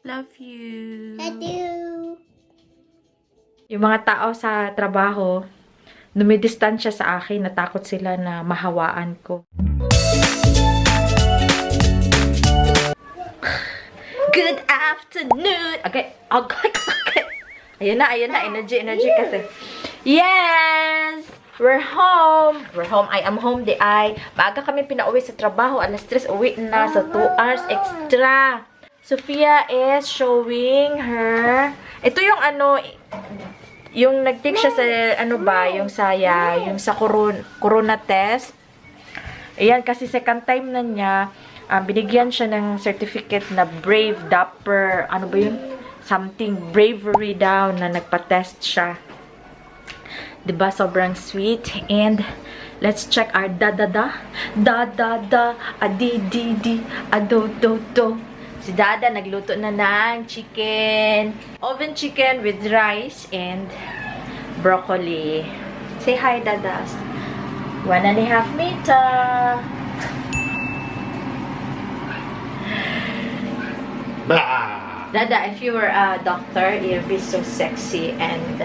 Love you. Love you. Yung mga tao sa trabaho, dumidistansya sa akin, natakot sila na mahawaan ko. Good afternoon! Okay. Ayan na. Energy kasi. Yes! We're home! I am home, di ay. Maaga kami pinauwi sa trabaho. Alas 3 uwi na. So, 2 hours extra. Sophia is showing her... Ito yung yung nag-take siya sa, yung sa corona test. Ayan, kasi second time na niya, binigyan siya ng certificate na brave, dapper, something, bravery daw na nagpa-test siya. Diba? Sobrang sweet. And, let's check our da-da-da, a-di-di-di, a-do-do-do. Si Dada nagluto na ng chicken. Oven chicken with rice and broccoli. Say hi, Dada. 1.5 meter. Bah! Dada, if you were a doctor, you'd be so sexy and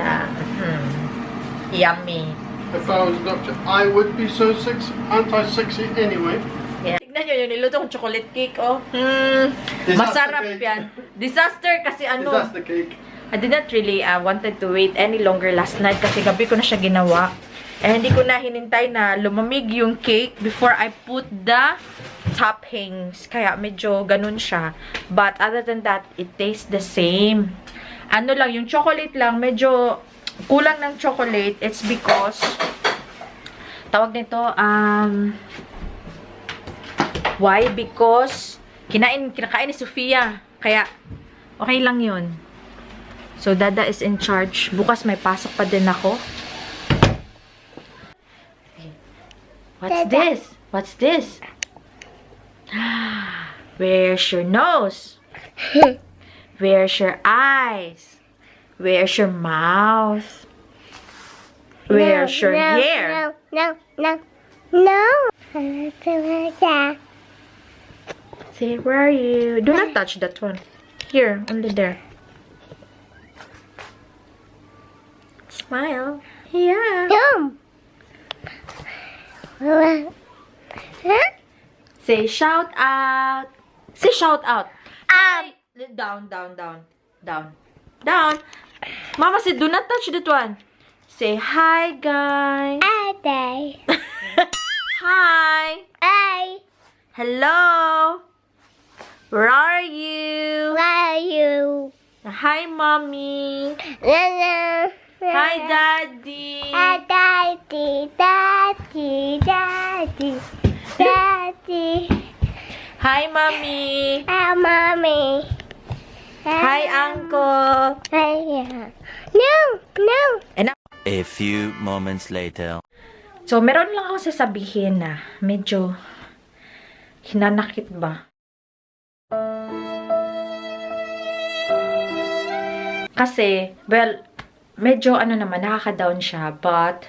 yummy. If I was a doctor, I would be so sexy, anti-sexy anyway. Yeah. Tignan nyo yung niluto kong chocolate cake, oh. Masarap cake. yan. Disaster kasi Disaster cake. I did not really wanted to wait any longer last night kasi gabi ko na siya ginawa. Eh, hindi ko na hinintay na lumamig yung cake before I put the toppings. Kaya medyo ganun siya. But other than that, it tastes the same. Yung chocolate lang, medyo kulang ng chocolate. It's because, tawag nito, why? Because, kinakain ni Sophia. Kaya, okay lang yun. So, Dada is in charge. Bukas may pasok pa din ako. What's this? What's this? Where's your nose? Where's your eyes? Where's your mouth? Where's your hair? No. Say, where are you? Do not touch that one. Here, only there. Smile. Yeah. Say, shout out. Say, shout out. Hi. Down. Down. Mama said, do not touch that one. Say, hi, guys. Hi. Hello. Where are you? Hi, mommy. Hi, daddy. Hi, mommy. Mommy. Hi, uncle. No. A few moments later. So, meron lang ako sasabihin na medyo hinanakit ba? Kasi, well, medyo nakaka-down siya. But,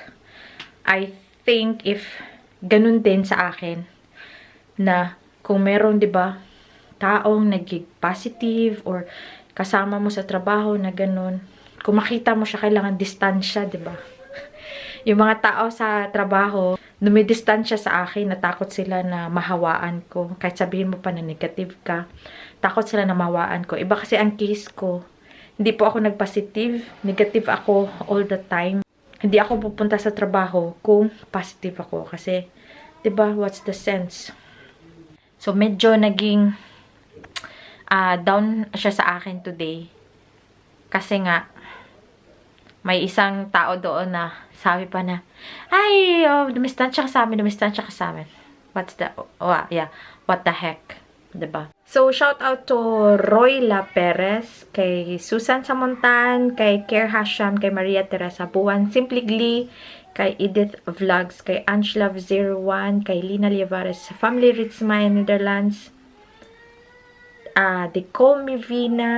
I think if ganun din sa akin, na kung meron, 'di ba, taong naging positive or kasama mo sa trabaho na ganun, kung makita mo siya, kailangan distansya, 'di ba? Yung mga tao sa trabaho, dumidistansya sa akin, natakot sila na mahawaan ko. Kahit sabihin mo pa na negative ka, takot sila na mahawaan ko. Iba kasi ang case ko. Hindi po ako nag-positive. Negative ako all the time. Hindi ako pupunta sa trabaho kung positive ako. Kasi, 'di ba, what's the sense? So, medyo naging down siya sa akin today. Kasi nga, may isang tao doon na sabi pa na, ay, dumistansya ka sa amin. What's the, what the heck? Diba? So, shout out to Royla Perez, kay Susan Samontan, kay Care Hasham, kay Maria Teresa Buwan, Simply Glee, kay Edith Vlogs, kay Angelove01, kay Lina Liavares, Family Ritzmay, Netherlands, Decomi Vina,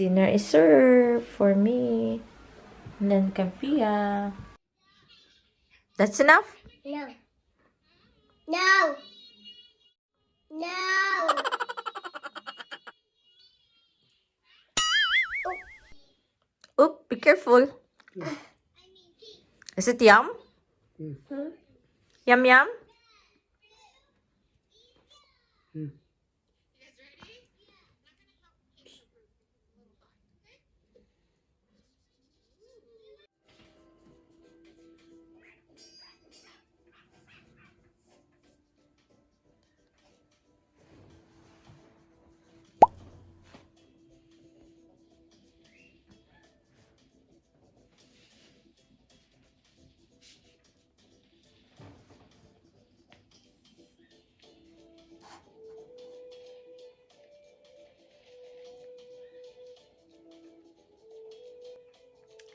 Dinner is served for me. And then Kampia. That's enough? No. No. No. Oop, be careful. Is it yum? Hmm? Yum yum?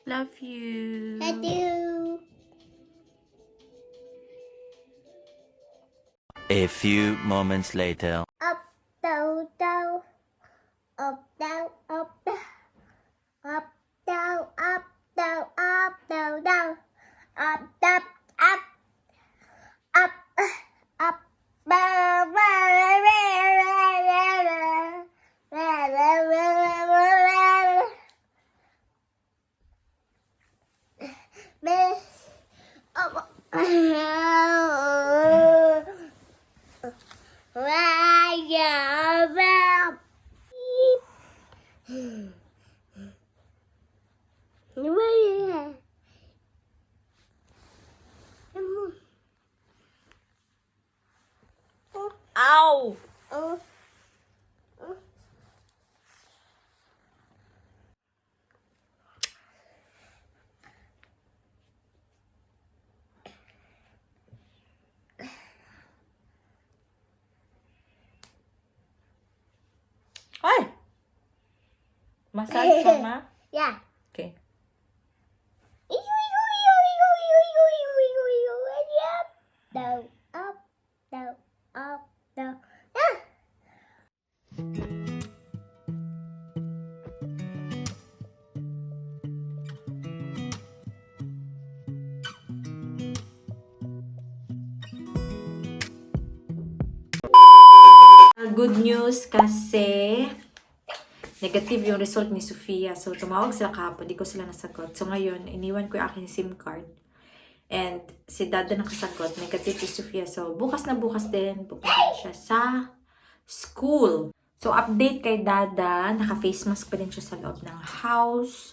Love you. I do. A few moments later. Up, down, down. Up, down, up, down. Up, down, up, down, up, down, down. Up, up, up. Up, up. Ba, ba, ra, ra, ra, ra, ra. Ra, ra, ra, ra, ra, ra. Miss. Up. Ow! Ay! Massage mama? Yeah. Okay. Down, up, down, up, down. Ah! Good news kasi negative yung result ni Sofia. So, tumawag sila kahapon. Di ko sila nasagot. So, ngayon, iniwan ko yung aking SIM card. And si Dada nakasagot. Negative si Sofia. So, bukas na bukas din. Pupunta na siya sa school. So, update kay Dada. Naka-face mask pa din siya sa loob ng house.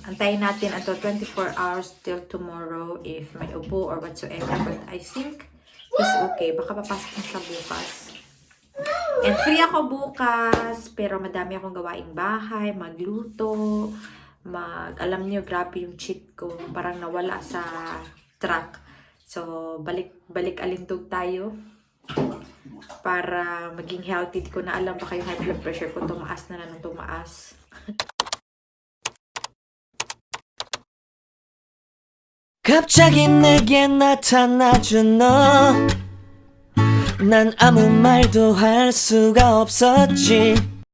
Antayin natin until 24 hours till tomorrow if may ubo or whatsoever. But I think he's okay. Baka papasok na siya bukas. And free ako bukas, pero madami akong gawaing bahay, magluto, alam niyo, grabe yung cheat ko, parang nawala sa track. So, balik alintog tayo para maging healthy. Di ko na alam, baka yung high blood pressure ko tumaas na ng tumaas. 갑자기 내게 나타나준 너 난 아무 말도 할 수가 없었지